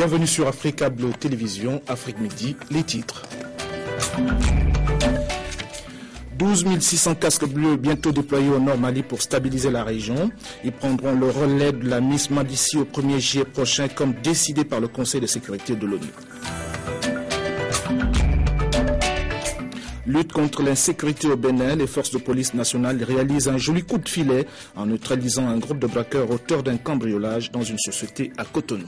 Bienvenue sur Africa Bleu Télévision, Afrique Midi, les titres. 12 600 casques bleus bientôt déployés au Nord Mali pour stabiliser la région. Ils prendront le relais de la MISMA d'ici au 1er juillet prochain, comme décidé par le Conseil de sécurité de l'ONU. Lutte contre l'insécurité au Bénin, les forces de police nationales réalisent un joli coup de filet en neutralisant un groupe de braqueurs auteurs d'un cambriolage dans une société à Cotonou.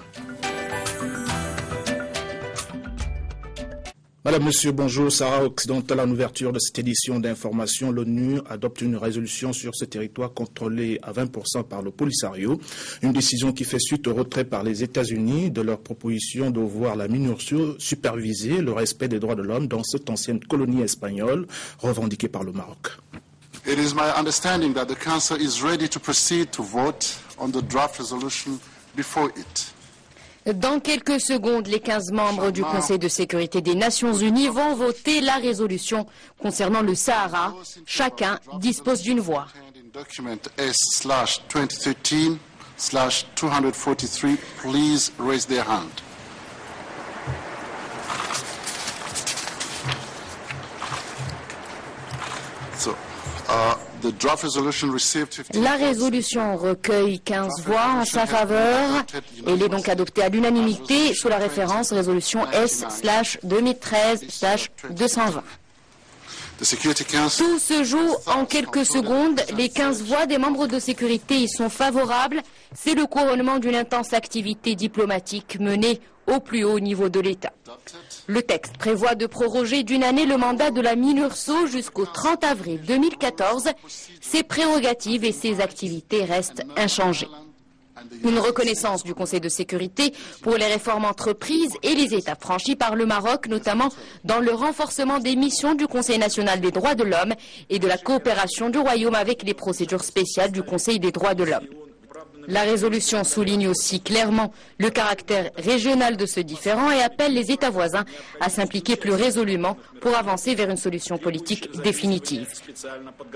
Madame, Monsieur, bonjour. Sahara occidental, en ouverture de cette édition d'information, l'ONU adopte une résolution sur ce territoire contrôlé à 20% par le Polisario. Une décision qui fait suite au retrait par les États-Unis de leur proposition de voir la MINURSO superviser le respect des droits de l'homme dans cette ancienne colonie espagnole revendiquée par le Maroc. It is my understanding that the Council is ready to proceed to vote on the draft resolution before it. Dans quelques secondes, les 15 membres du Conseil de sécurité des Nations Unies vont voter la résolution concernant le Sahara. Chacun dispose d'une voix. S/2013/243, please raise their hand. La résolution recueille 15 voix en sa faveur. Elle est donc adoptée à l'unanimité sous la référence résolution S/2013/220. Tout se joue en quelques secondes. Les 15 voix des membres de sécurité y sont favorables. C'est le couronnement d'une intense activité diplomatique menée au plus haut niveau de l'État. Le texte prévoit de proroger d'une année le mandat de la MINURSO jusqu'au 30 avril 2014. Ses prérogatives et ses activités restent inchangées. Une reconnaissance du Conseil de sécurité pour les réformes entreprises et les étapes franchies par le Maroc, notamment dans le renforcement des missions du Conseil national des droits de l'homme et de la coopération du Royaume avec les procédures spéciales du Conseil des droits de l'homme. La résolution souligne aussi clairement le caractère régional de ce différend et appelle les États voisins à s'impliquer plus résolument pour avancer vers une solution politique définitive.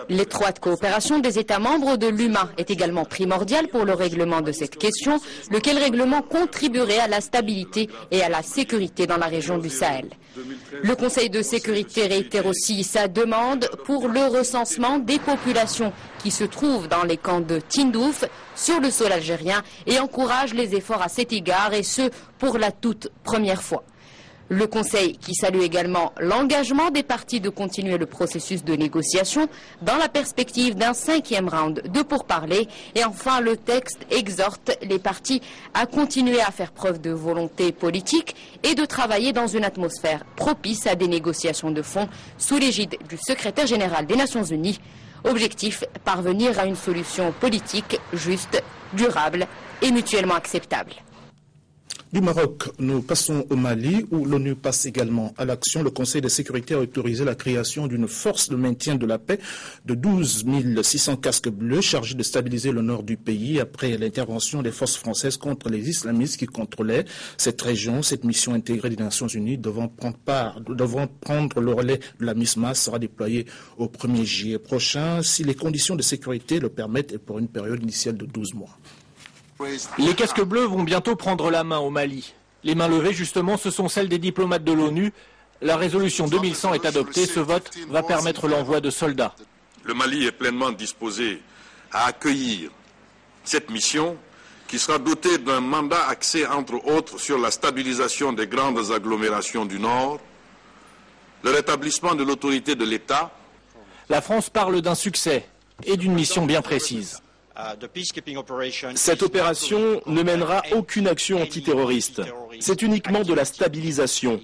L'étroite coopération des États membres de l'UMA est également primordiale pour le règlement de cette question, lequel règlement contribuerait à la stabilité et à la sécurité dans la région du Sahel. Le Conseil de sécurité réitère aussi sa demande pour le recensement des populations qui se trouvent dans les camps de Tindouf sur le sol algérien et encourage les efforts à cet égard, et ce pour la toute première fois. Le Conseil qui salue également l'engagement des parties de continuer le processus de négociation dans la perspective d'un 5e round de pourparlers. Et enfin, le texte exhorte les parties à continuer à faire preuve de volonté politique et de travailler dans une atmosphère propice à des négociations de fond sous l'égide du secrétaire général des Nations Unies. Objectif, parvenir à une solution politique juste, durable et mutuellement acceptable. Du Maroc, nous passons au Mali, où l'ONU passe également à l'action. Le Conseil de sécurité a autorisé la création d'une force de maintien de la paix de 12 600 casques bleus chargés de stabiliser le nord du pays après l'intervention des forces françaises contre les islamistes qui contrôlaient cette région. Cette mission intégrée des Nations Unies devant prendre le relais de la MISMA sera déployée au 1er juillet prochain, si les conditions de sécurité le permettent, et pour une période initiale de 12 mois. Les casques bleus vont bientôt prendre la main au Mali. Les mains levées, justement, ce sont celles des diplomates de l'ONU. La résolution 2100 est adoptée. Ce vote va permettre l'envoi de soldats. Le Mali est pleinement disposé à accueillir cette mission qui sera dotée d'un mandat axé, entre autres, sur la stabilisation des grandes agglomérations du Nord, le rétablissement de l'autorité de l'État. La France parle d'un succès et d'une mission bien précise. Cette opération ne mènera aucune action antiterroriste. C'est uniquement de la stabilisation.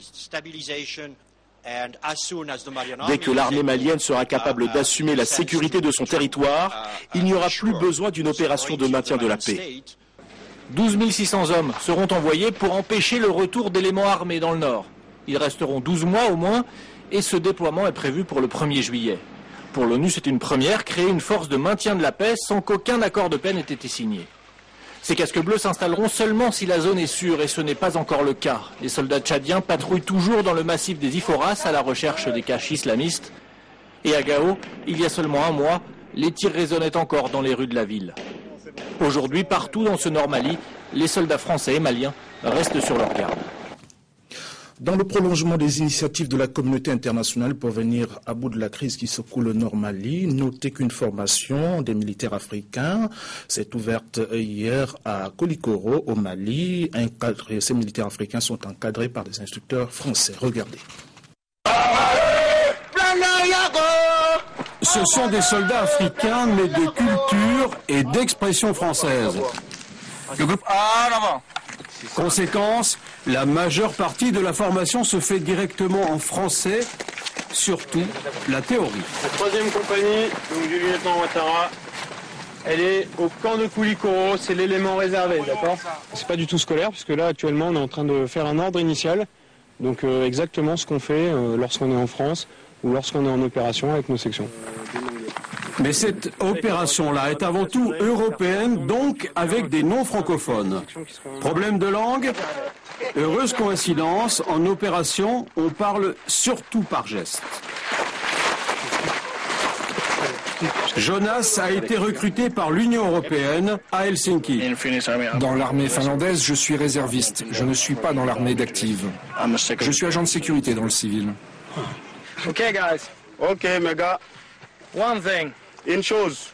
Dès que l'armée malienne sera capable d'assumer la sécurité de son territoire, il n'y aura plus besoin d'une opération de maintien de la paix. 12 600 hommes seront envoyés pour empêcher le retour d'éléments armés dans le nord. Ils resteront 12 mois au moins et ce déploiement est prévu pour le 1er juillet. Pour l'ONU, c'est une première, créer une force de maintien de la paix sans qu'aucun accord de paix n'ait été signé. Ces casques bleus s'installeront seulement si la zone est sûre, et ce n'est pas encore le cas. Les soldats tchadiens patrouillent toujours dans le massif des Iforas à la recherche des caches islamistes. Et à Gao, il y a seulement un mois, les tirs résonnaient encore dans les rues de la ville. Aujourd'hui, partout dans ce Nord Mali, les soldats français et maliens restent sur leur garde. Dans le prolongement des initiatives de la communauté internationale pour venir à bout de la crise qui secoue le Nord Mali, notez qu'une formation des militaires africains s'est ouverte hier à Koulikoro, au Mali. Ces militaires africains sont encadrés par des instructeurs français. Regardez. Ce sont des soldats africains, mais de culture et d'expression française. Le groupe Conséquence, la majeure partie de la formation se fait directement en français, surtout la théorie. La 3e compagnie donc du lieutenant Ouattara, elle est au camp de Koulikoro, c'est l'élément réservé, d'accord? C'est pas du tout scolaire, puisque là actuellement on est en train de faire un ordre initial, donc exactement ce qu'on fait lorsqu'on est en France ou lorsqu'on est en opération avec nos sections. Mais cette opération-là est avant tout européenne, donc avec des non-francophones. Problème de langue? Heureuse coïncidence, en opération, on parle surtout par geste. Jonas a été recruté par l'Union européenne à Helsinki. Dans l'armée finlandaise, je suis réserviste. Je ne suis pas dans l'armée d'active. Je suis agent de sécurité dans le civil. Ok, guys. Ok, mes gars. One thing. Une chose.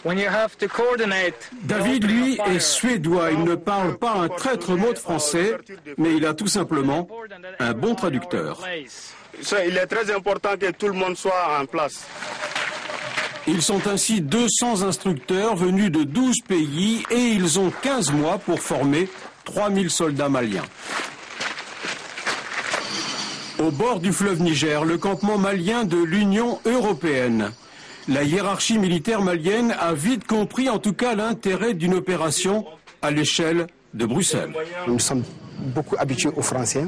When you have to coordinate... David, lui, est suédois. Il ne parle pas un traître mot de français, mais il a tout simplement un bon traducteur. Il est très important que tout le monde soit en place. Ils sont ainsi 200 instructeurs venus de 12 pays et ils ont 15 mois pour former 3000 soldats maliens. Au bord du fleuve Niger, le campement malien de l'Union européenne. La hiérarchie militaire malienne a vite compris en tout cas l'intérêt d'une opération à l'échelle de Bruxelles. Nous sommes beaucoup habitués aux Français,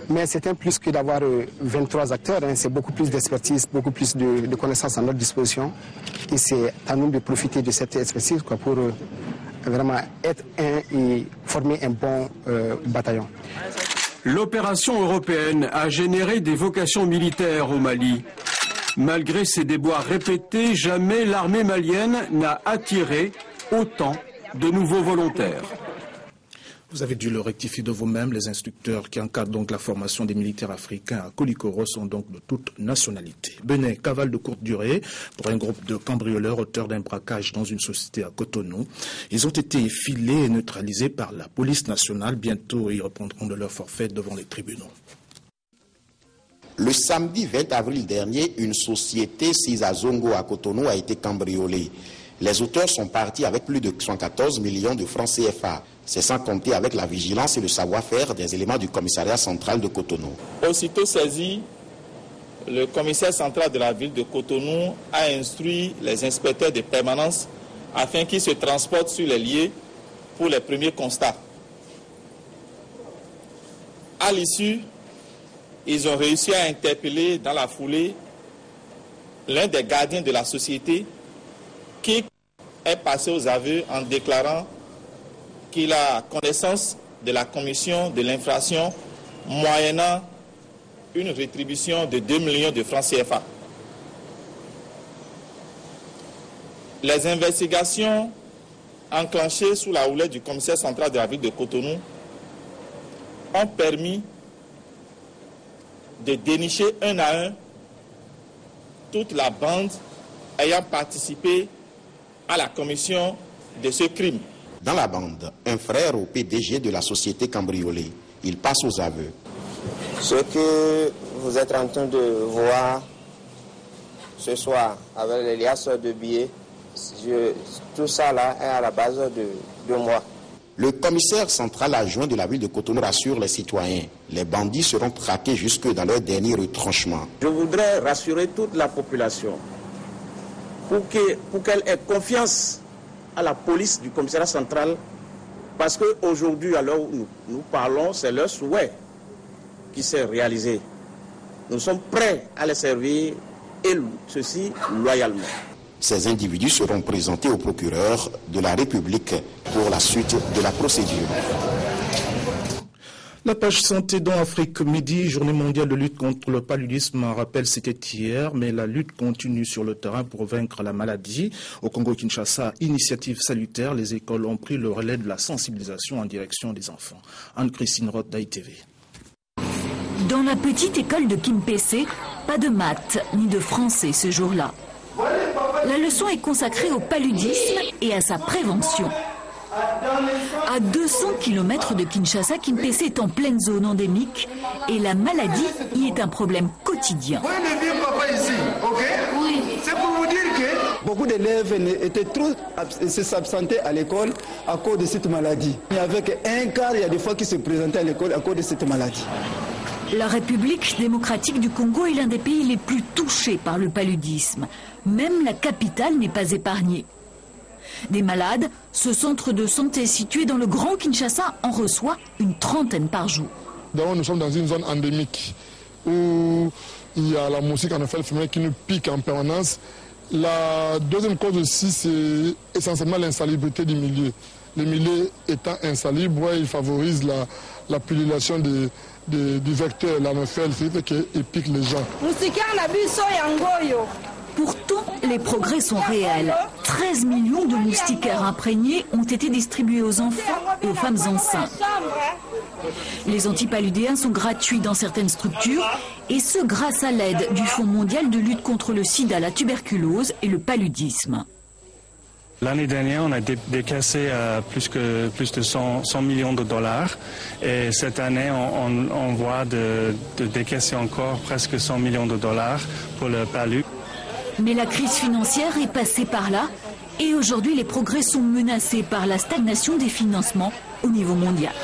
mais c'est un plus que d'avoir 23 acteurs. C'est beaucoup plus d'expertise, beaucoup plus de connaissances à notre disposition. Et c'est à nous de profiter de cette expertise pour vraiment être un et former un bon bataillon. L'opération européenne a généré des vocations militaires au Mali. Malgré ses déboires répétés, jamais l'armée malienne n'a attiré autant de nouveaux volontaires. Vous avez dû le rectifier de vous-même. Les instructeurs qui encadrent donc la formation des militaires africains à Koulikoro sont donc de toute nationalité. Benin, cavale de courte durée pour un groupe de cambrioleurs auteurs d'un braquage dans une société à Cotonou. Ils ont été filés et neutralisés par la police nationale. Bientôt, ils répondront de leur forfait devant les tribunaux. Le samedi 20 avril dernier, une société Sizazongo à Cotonou a été cambriolée. Les auteurs sont partis avec plus de 114 millions de francs CFA. C'est sans compter avec la vigilance et le savoir-faire des éléments du commissariat central de Cotonou. Aussitôt saisi, le commissaire central de la ville de Cotonou a instruit les inspecteurs de permanence afin qu'ils se transportent sur les lieux pour les premiers constats. À l'issue, ils ont réussi à interpeller dans la foulée l'un des gardiens de la société qui est passé aux aveux en déclarant qu'il a connaissance de la commission de l'infraction moyennant une rétribution de 2 millions de francs CFA. Les investigations enclenchées sous la houlette du commissaire central de la ville de Cotonou ont permis de dénicher un à un toute la bande ayant participé à la commission de ce crime. Dans la bande, un frère au PDG de la société cambriolée. Il passe aux aveux. Ce que vous êtes en train de voir ce soir avec les liasses de billets, tout ça là est à la base de moi. Le commissaire central adjoint de la ville de Cotonou rassure les citoyens. Les bandits seront traqués jusque dans leur dernier retranchement. Je voudrais rassurer toute la population pour qu'elle ait confiance à la police du commissariat central, parce qu'aujourd'hui, à l'heure où nous parlons, c'est leur souhait qui s'est réalisé. Nous sommes prêts à les servir, et ceci loyalement. Ces individus seront présentés au procureur de la République pour la suite de la procédure. La page santé dans Afrique Midi, journée mondiale de lutte contre le paludisme. Un rappel, c'était hier, mais la lutte continue sur le terrain pour vaincre la maladie. Au Congo-Kinshasa, initiative salutaire, les écoles ont pris le relais de la sensibilisation en direction des enfants. Anne-Christine Roth d'ITV. Dans la petite école de Kimpese, pas de maths ni de français ce jour-là. La leçon est consacrée au paludisme et à sa prévention. À 200 km de Kinshasa, Kimpese est en pleine zone endémique et la maladie y est un problème quotidien. Oui. C'est pour vous dire que beaucoup d'élèves étaient trop s'absentaient à l'école à cause de cette maladie. Et avec un quart, il y a des fois qui se présentaient à l'école à cause de cette maladie. La République démocratique du Congo est l'un des pays les plus touchés par le paludisme. Même la capitale n'est pas épargnée. Des malades, ce centre de santé situé dans le Grand Kinshasa en reçoit une trentaine par jour. Nous sommes dans une zone endémique où il y a la moustique anophèle féminine qui nous pique en permanence. La deuxième cause aussi, c'est essentiellement l'insalubrité du milieu. Le milieu étant insalubre, il favorise la pullulation du vecteur, l'anophèle, qui fait qu'il pique les gens. Pourtant, les progrès sont réels. 13 millions de moustiquaires imprégnés ont été distribués aux enfants et aux femmes enceintes. Les antipaludéens sont gratuits dans certaines structures, et ce grâce à l'aide du Fonds mondial de lutte contre le sida, la tuberculose et le paludisme. L'année dernière, on a décaissé plus de 100 millions de dollars. Et cette année, on voit de décaisser encore presque 100 millions de dollars pour le palu. Mais la crise financière est passée par là et aujourd'hui les progrès sont menacés par la stagnation des financements au niveau mondial.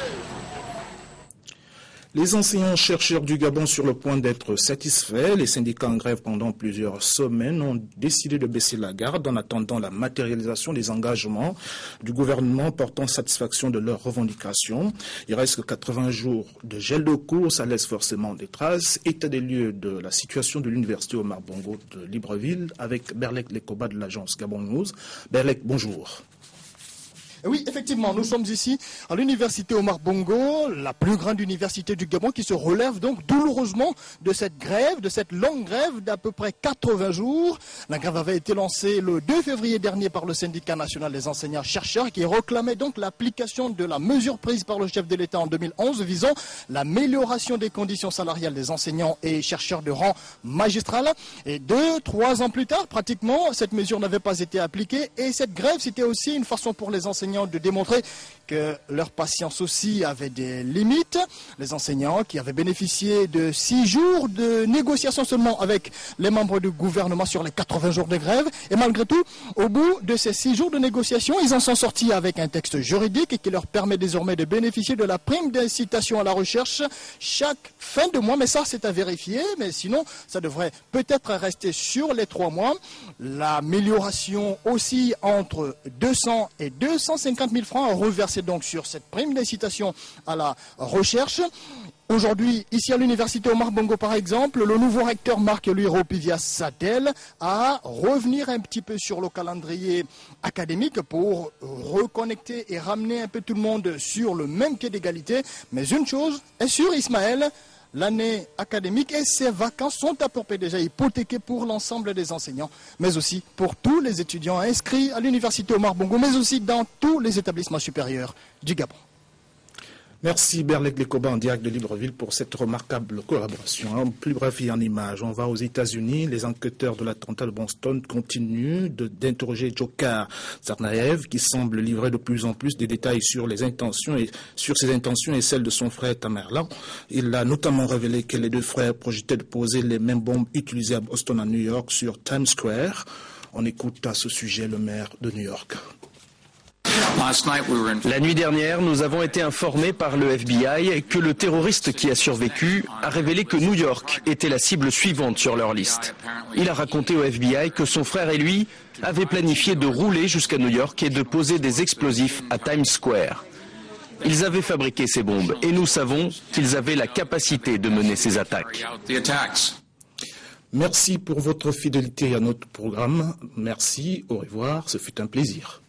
Les enseignants-chercheurs du Gabon sur le point d'être satisfaits. Les syndicats en grève pendant plusieurs semaines ont décidé de baisser la garde en attendant la matérialisation des engagements du gouvernement portant satisfaction de leurs revendications. Il reste que 80 jours de gel de cours, ça laisse forcément des traces. État des lieux de la situation de l'université Omar Bongo de Libreville avec Berlek Lekoba de l'agence Gabon News. Berlek, bonjour. Oui, effectivement, nous sommes ici à l'université Omar Bongo, la plus grande université du Gabon qui se relève donc douloureusement de cette grève, de cette longue grève d'à peu près 80 jours. La grève avait été lancée le 2 février dernier par le syndicat national des enseignants-chercheurs qui réclamait donc l'application de la mesure prise par le chef de l'État en 2011 visant l'amélioration des conditions salariales des enseignants et chercheurs de rang magistral. Et 2-3 ans plus tard, pratiquement, cette mesure n'avait pas été appliquée et cette grève, c'était aussi une façon pour les enseignants de démontrer que leur patience aussi avait des limites. Les enseignants qui avaient bénéficié de 6 jours de négociations seulement avec les membres du gouvernement sur les 80 jours de grève. Et malgré tout, au bout de ces 6 jours de négociations, ils en sont sortis avec un texte juridique qui leur permet désormais de bénéficier de la prime d'incitation à la recherche chaque fin de mois. Mais ça, c'est à vérifier. Mais sinon, ça devrait peut-être rester sur les 3 mois. L'amélioration aussi entre 200 et 250 000 francs reversés donc sur cette prime d'incitation à la recherche. Aujourd'hui, ici à l'université Omar Bongo par exemple, le nouveau recteur Marc Louis-Ropivias s'attelle à revenir un petit peu sur le calendrier académique pour reconnecter et ramener un peu tout le monde sur le même pied d'égalité. Mais une chose est sûre, Ismaël, l'année académique et ses vacances sont à peu près déjà hypothéquées pour l'ensemble des enseignants, mais aussi pour tous les étudiants inscrits à l'université Omar Bongo, mais aussi dans tous les établissements supérieurs du Gabon. Merci Berlek Lekoba en direct de Libreville pour cette remarquable collaboration. En plus bref et en images, on va aux États-Unis. Les enquêteurs de l'attentat de Boston continuent d'interroger Dzhokhar Tsarnaev qui semble livrer de plus en plus des détails sur ses intentions et celles de son frère Tamerlan. Il a notamment révélé que les deux frères projetaient de poser les mêmes bombes utilisées à Boston à New York sur Times Square. On écoute à ce sujet le maire de New York. La nuit dernière, nous avons été informés par le FBI que le terroriste qui a survécu a révélé que New York était la cible suivante sur leur liste. Il a raconté au FBI que son frère et lui avaient planifié de rouler jusqu'à New York et de poser des explosifs à Times Square. Ils avaient fabriqué ces bombes et nous savons qu'ils avaient la capacité de mener ces attaques. Merci pour votre fidélité à notre programme. Merci, au revoir, ce fut un plaisir.